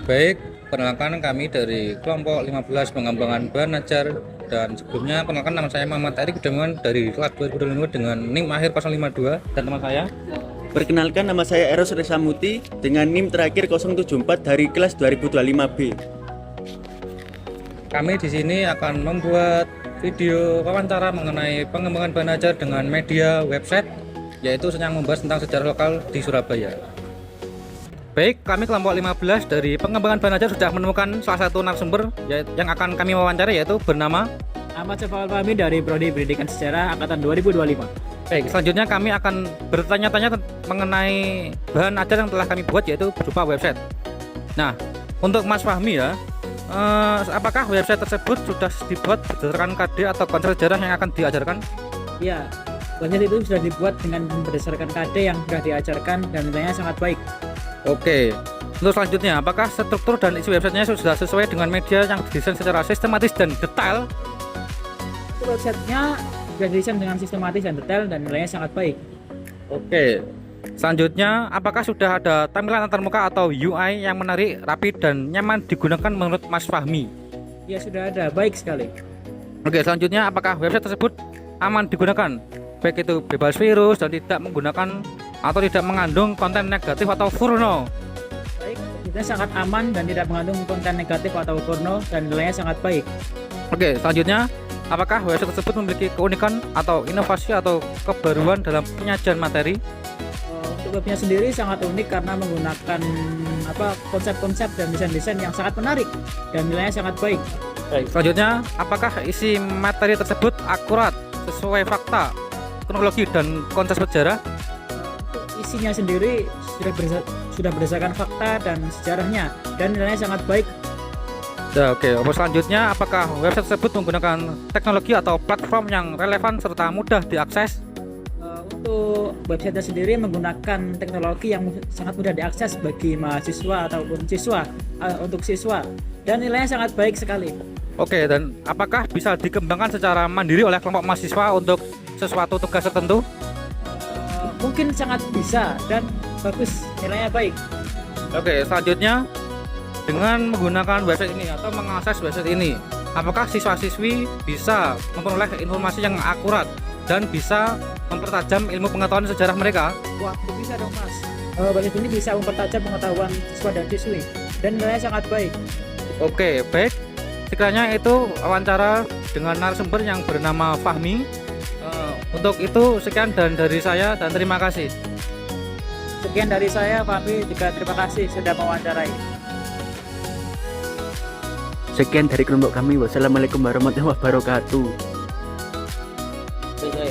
Baik, perkenalkan kami dari kelompok 15 pengembangan bahan ajar, dan sebelumnya perkenalkan nama saya Muhammad Erik Kudaman dari kelas 2025 dengan NIM akhir 052, dan teman saya. Perkenalkan, nama saya Eros Resamuti dengan NIM terakhir 074 dari kelas 2025B. Kami di sini akan membuat video wawancara mengenai pengembangan bahan ajar dengan media website, yaitu sedang membahas tentang sejarah lokal di Surabaya. Baik, kami kelompok 15 dari pengembangan bahan ajar sudah menemukan salah satu narasumber yang akan kami wawancara, yaitu bernama Ahmad Syafal Fahmi dari Prodi Pendidikan Sejarah Angkatan 2025. Baik, selanjutnya kami akan bertanya-tanya mengenai bahan ajar yang telah kami buat, yaitu berupa website. Nah, untuk Mas Fahmi ya, apakah website tersebut sudah dibuat berdasarkan KD atau konsep sejarah yang akan diajarkan? Ya, website itu sudah dibuat dengan berdasarkan KD yang sudah diajarkan dan nilainya sangat baik. Oke, untuk selanjutnya, apakah struktur dan isi websitenya sudah sesuai dengan media yang didesain secara sistematis dan detail? Websitenya sudah didesain dengan sistematis dan detail dan nilainya sangat baik. Oke, selanjutnya, apakah sudah ada tampilan antarmuka atau UI yang menarik, rapi, dan nyaman digunakan menurut Mas Fahmi? Ya, sudah ada, baik sekali. Oke, selanjutnya, apakah website tersebut aman digunakan, baik itu bebas virus dan tidak menggunakan atau tidak mengandung konten negatif atau porno? Baik, websitenya sangat aman dan tidak mengandung konten negatif atau porno dan nilainya sangat baik. Oke, selanjutnya, apakah website tersebut memiliki keunikan atau inovasi atau kebaruan dalam penyajian materi? Untuk webnya sendiri sangat unik karena menggunakan konsep-konsep dan desain-desain yang sangat menarik dan nilainya sangat baik. Baik, selanjutnya, apakah isi materi tersebut akurat, sesuai fakta, kronologi, dan konsep sejarah? Isinya sendiri sudah berdasarkan fakta dan sejarahnya dan nilainya sangat baik. Ya, oke. Selanjutnya, apakah website tersebut menggunakan teknologi atau platform yang relevan serta mudah diakses? Untuk website sendiri menggunakan teknologi yang sangat mudah diakses bagi mahasiswa ataupun siswa, untuk siswa, dan nilainya sangat baik sekali. Oke, dan apakah bisa dikembangkan secara mandiri oleh kelompok mahasiswa untuk sesuatu tugas tertentu? Mungkin sangat bisa dan bagus, nilainya baik. Oke, selanjutnya, dengan menggunakan website ini atau mengakses website ini, apakah siswa-siswi bisa memperoleh informasi yang akurat dan bisa mempertajam ilmu pengetahuan sejarah mereka? Wah, bisa dong Mas. Website ini bisa mempertajam pengetahuan siswa dan siswi dan nilainya sangat baik. Oke, baik. Sekiranya itu wawancara dengan narasumber yang bernama Fahmi. Untuk itu sekian dan dari saya, dan terima kasih. Sekian dari saya, Fahmi juga terima kasih sudah mewawancarai. Sekian dari kelompok kami. Wassalamualaikum warahmatullahi wabarakatuh.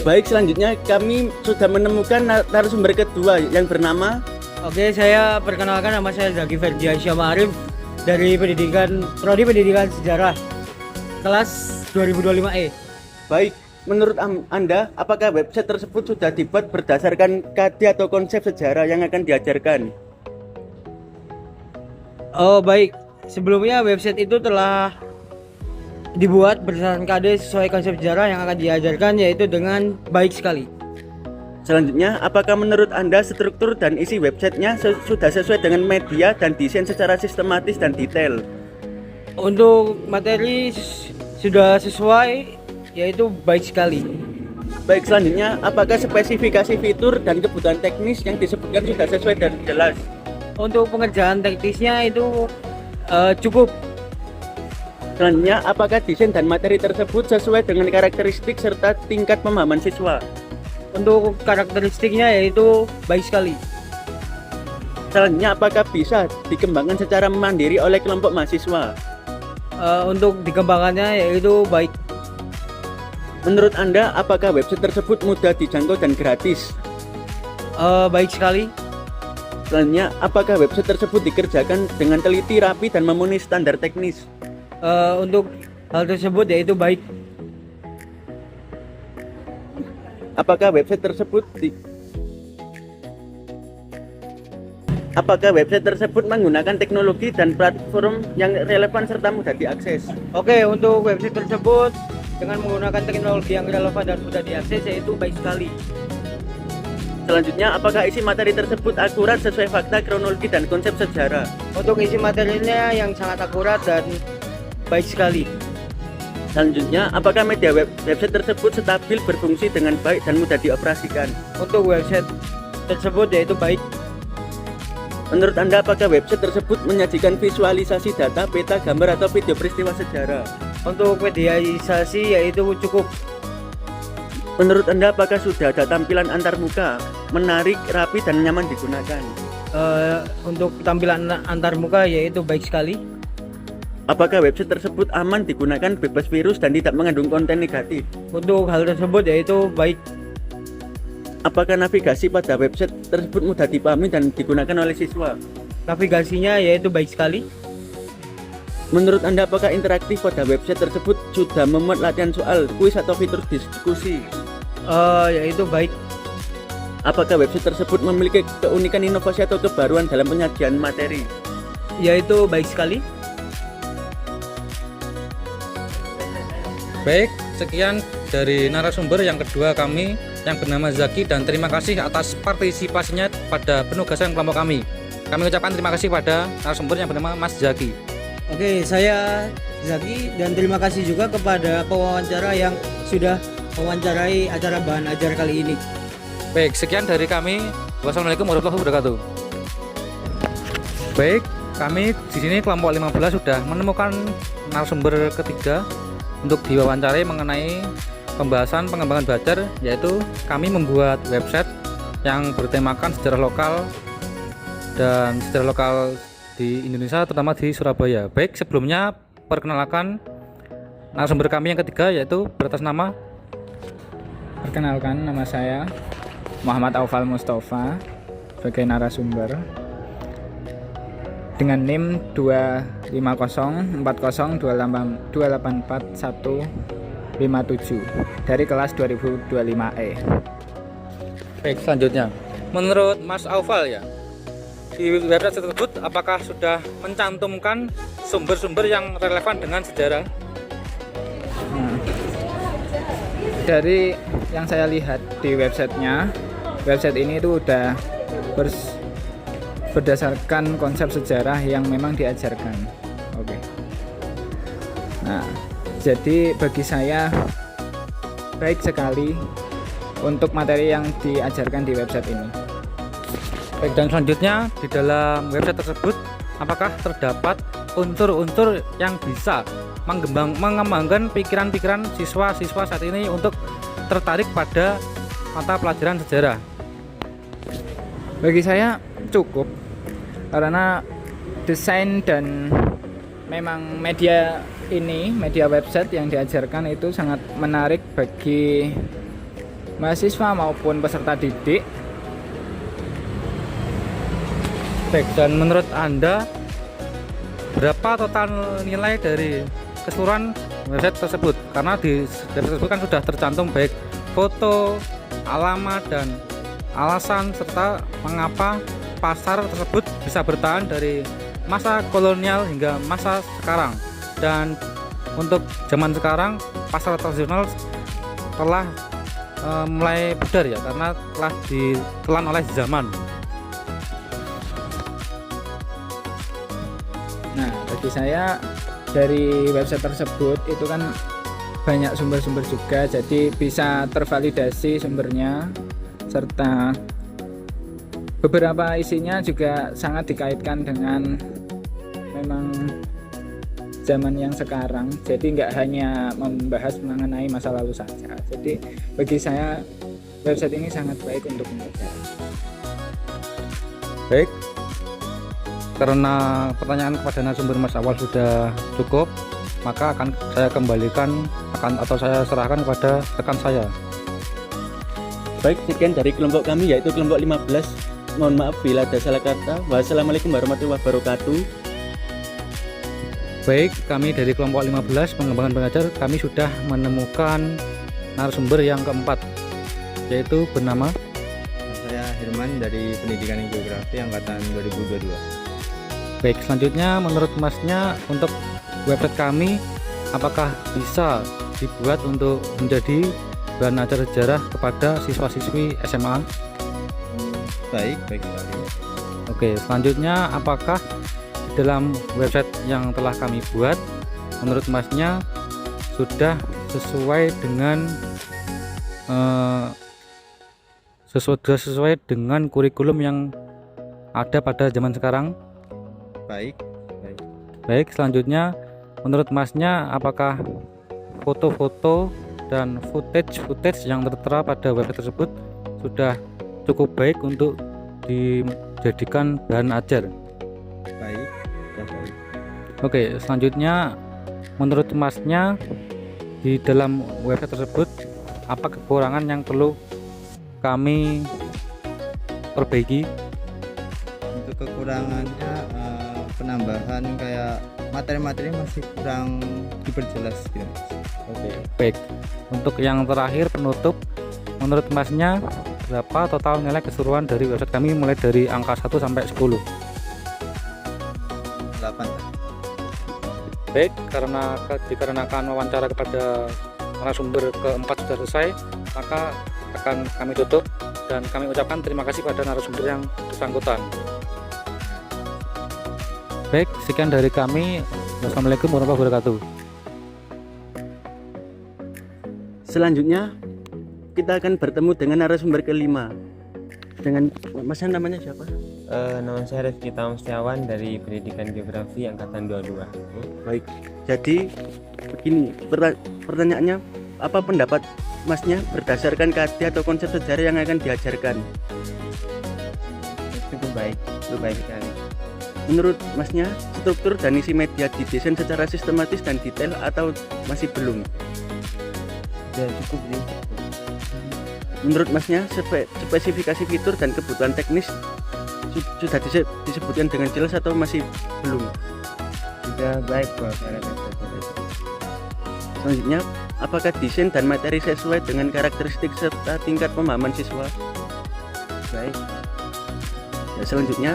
Baik, selanjutnya kami sudah menemukan narasumber kedua yang bernama. Oke, saya perkenalkan, nama saya Zaki Ferdiansyah Ma'arif dari Prodi Pendidikan Sejarah kelas 2025E. Baik, menurut Anda, apakah website tersebut sudah dibuat berdasarkan KD atau konsep sejarah yang akan diajarkan? Oh baik, sebelumnya website itu telah dibuat berdasarkan KD sesuai konsep sejarah yang akan diajarkan, yaitu dengan baik sekali. Selanjutnya, apakah menurut Anda struktur dan isi websitenya sudah sesuai dengan media dan desain secara sistematis dan detail? Untuk materi sudah sesuai, yaitu baik sekali. Baik, selanjutnya, apakah spesifikasi fitur dan kebutuhan teknis yang disebutkan sudah sesuai dan jelas? Untuk pengerjaan teknisnya itu cukup. Selanjutnya, apakah desain dan materi tersebut sesuai dengan karakteristik serta tingkat pemahaman siswa? Untuk karakteristiknya yaitu baik sekali. Selanjutnya, apakah bisa dikembangkan secara mandiri oleh kelompok mahasiswa? Untuk dikembangkannya yaitu baik. Menurut Anda, apakah website tersebut mudah dijangkau dan gratis? Baik sekali. Selanjutnya, apakah website tersebut dikerjakan dengan teliti, rapi, dan memenuhi standar teknis? Untuk hal tersebut yaitu baik. Apakah website tersebut menggunakan teknologi dan platform yang relevan serta mudah diakses? Oke, untuk website tersebut dengan menggunakan teknologi yang relevan dan mudah diakses yaitu baik sekali. Selanjutnya, apakah isi materi tersebut akurat sesuai fakta, kronologi, dan konsep sejarah? Untuk isi materinya yang sangat akurat dan baik sekali. Selanjutnya, apakah media website tersebut stabil, berfungsi dengan baik, dan mudah dioperasikan? Untuk website tersebut yaitu baik. Menurut Anda, apakah website tersebut menyajikan visualisasi data, peta, gambar, atau video peristiwa sejarah? Untuk medialisasi yaitu cukup. Menurut Anda, apakah sudah ada tampilan antarmuka, menarik, rapi, dan nyaman digunakan? Untuk tampilan antarmuka yaitu baik sekali. Apakah website tersebut aman digunakan, bebas virus, dan tidak mengandung konten negatif? Untuk hal tersebut yaitu baik. Apakah navigasi pada website tersebut mudah dipahami dan digunakan oleh siswa? Navigasinya yaitu baik sekali. Menurut Anda, apakah interaktif pada website tersebut sudah memuat latihan soal, kuis, atau fitur diskusi? Yaitu baik. Apakah website tersebut memiliki keunikan, inovasi, atau kebaruan dalam penyajian materi? Yaitu baik sekali. Baik, sekian dari narasumber yang kedua kami yang bernama Zaki, dan terima kasih atas partisipasinya pada penugasan kelompok kami. Kami ucapkan terima kasih pada narasumber yang bernama Mas Zaki. Oke, saya Zaki dan terima kasih juga kepada pewawancara yang sudah mewawancarai acara bahan ajar kali ini. Baik, sekian dari kami. Wassalamualaikum warahmatullahi wabarakatuh. Baik, kami di sini kelompok 15 sudah menemukan narasumber ketiga untuk diwawancarai mengenai pembahasan pengembangan belajar, yaitu kami membuat website yang bertemakan sejarah lokal dan sejarah lokal di Indonesia, terutama di Surabaya. Baik, sebelumnya perkenalkan narasumber kami yang ketiga, yaitu beratas nama. Perkenalkan, nama saya Muhammad Aufal Mustafa sebagai narasumber dengan NIM 25040284157 dari kelas 2025E. Baik, selanjutnya menurut Mas Aufal ya, di website tersebut apakah sudah mencantumkan sumber-sumber yang relevan dengan sejarah? Dari yang saya lihat di websitenya, website ini itu udah berdasarkan konsep sejarah yang memang diajarkan. Oke. Nah, jadi bagi saya baik sekali untuk materi yang diajarkan di website ini. Baik, dan selanjutnya di dalam website tersebut apakah terdapat unsur-unsur yang bisa mengembangkan pikiran-pikiran siswa-siswa saat ini untuk tertarik pada mata pelajaran sejarah? Bagi saya cukup, karena desain dan memang media ini, media website yang diajarkan itu sangat menarik bagi mahasiswa maupun peserta didik. Baik, dan menurut Anda berapa total nilai dari keseluruhan website tersebut? Karena di website tersebut kan sudah tercantum baik foto, alamat, dan alasan serta mengapa pasar tersebut bisa bertahan dari masa kolonial hingga masa sekarang. Dan untuk zaman sekarang pasar tradisional telah mulai pudar ya, karena telah ditelan oleh zaman. Nah, bagi saya dari website tersebut itu kan banyak sumber-sumber juga, jadi bisa tervalidasi sumbernya, serta beberapa isinya juga sangat dikaitkan dengan memang zaman yang sekarang, jadi nggak hanya membahas mengenai masa lalu saja. Jadi bagi saya website ini sangat baik untuk belajar. Baik, karena pertanyaan kepada narasumber Mas Awal sudah cukup, maka akan saya kembalikan atau saya serahkan kepada rekan saya. Baik, sekian dari kelompok kami, yaitu kelompok 15. Mohon maaf bila ada salah kata. Wassalamualaikum warahmatullahi wabarakatuh. Baik, kami dari kelompok 15 pengembangan belajar, kami sudah menemukan narasumber yang keempat, yaitu bernama. Saya Herman dari Pendidikan Geografi angkatan 2022. Baik, selanjutnya menurut Masnya untuk website kami apakah bisa dibuat untuk menjadi bahan ajar sejarah kepada siswa-siswi SMA? Baik, baik sekali. Oke, selanjutnya apakah di dalam website yang telah kami buat menurut Masnya sudah sesuai dengan sesuai dengan kurikulum yang ada pada zaman sekarang? Baik, baik. Baik, selanjutnya menurut Masnya apakah foto-foto dan footage yang tertera pada website tersebut sudah cukup baik untuk dijadikan bahan ajar? Baik, sudah baik. Oke, selanjutnya menurut Masnya di dalam website tersebut apa kekurangan yang perlu kami perbaiki? Untuk kekurangannya penambahan kayak materi-materi masih kurang diperjelas gitu. Oke, baik. Untuk yang terakhir penutup, menurut Masnya berapa total nilai keseluruhan dari website kami mulai dari angka 1 sampai 10? 8. Baik, karena dikarenakan wawancara kepada narasumber keempat sudah selesai, maka akan kami tutup dan kami ucapkan terima kasih pada narasumber yang bersangkutan. Baik, sekian dari kami. Wassalamualaikum warahmatullahi wabarakatuh. Selanjutnya kita akan bertemu dengan narasumber kelima. Dengan Masnya namanya siapa? Nama saya Rifki Tamstiawan dari Pendidikan Geografi Angkatan 22. Baik. Jadi begini, pertanyaannya, apa pendapat Masnya berdasarkan KD atau konsep sejarah yang akan diajarkan? Cukup baik sekali. Menurut Masnya, struktur dan isi media didesain secara sistematis dan detail atau masih belum? Sudah cukup sih. Menurut Masnya, spesifikasi fitur dan kebutuhan teknis sudah disebutkan dengan jelas atau masih belum? Sudah baik kalau saya rasa. Selanjutnya, apakah desain dan materi sesuai dengan karakteristik serta tingkat pemahaman siswa? Baik. Ya, selanjutnya,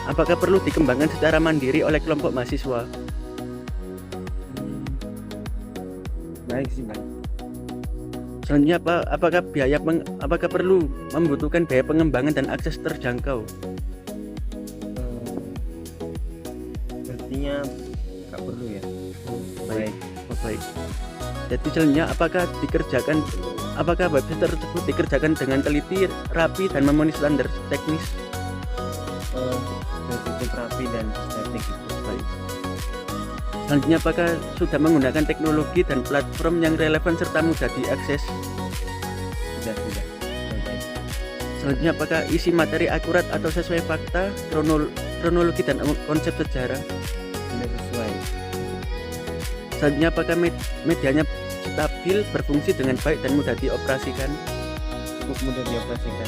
apakah perlu dikembangkan secara mandiri oleh kelompok mahasiswa? Baik sih, baik. Selanjutnya, apakah perlu membutuhkan biaya pengembangan dan akses terjangkau? Sepertinya nggak perlu ya. Baik. Baik. Jadi selanjutnya, apakah website tersebut dikerjakan dengan teliti, rapi, dan memenuhi standar teknis? Sudah cukup rapi dan estetik. Baik. Selanjutnya, apakah sudah menggunakan teknologi dan platform yang relevan serta mudah diakses? Sudah. Baik. Selanjutnya, apakah isi materi akurat atau sesuai fakta, kronologi, dan konsep sejarah? Sudah sesuai. Selanjutnya, apakah medianya stabil, berfungsi dengan baik, dan mudah dioperasikan? Cukup mudah dioperasikan.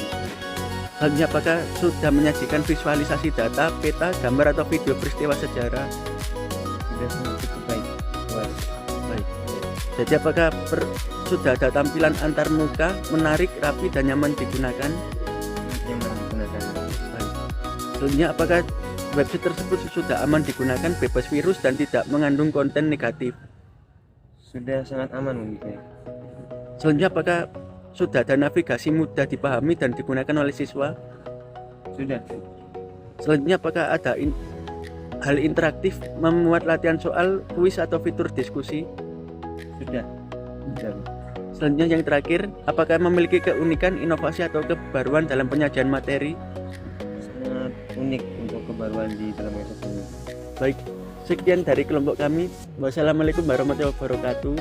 Selanjutnya, apakah sudah menyajikan visualisasi data, peta, gambar, atau video peristiwa sejarah? Sudah cukup baik. Luas. Baik. Jadi apakah sudah ada tampilan antar muka, menarik, rapi, dan nyaman digunakan? Nyaman digunakan. Baik. Selanjutnya, apakah website tersebut sudah aman digunakan, bebas virus, dan tidak mengandung konten negatif? Sudah sangat aman menurut saya. Selanjutnya, apakah sudah ada navigasi mudah dipahami dan digunakan oleh siswa? Sudah. Selanjutnya, apakah ada hal interaktif, memuat latihan soal, kuis, atau fitur diskusi? Sudah. Selanjutnya, yang terakhir, apakah memiliki keunikan, inovasi, atau kebaruan dalam penyajian materi? Sangat unik untuk kebaruan di dalam website ini. Baik, sekian dari kelompok kami. Wassalamualaikum warahmatullahi wabarakatuh.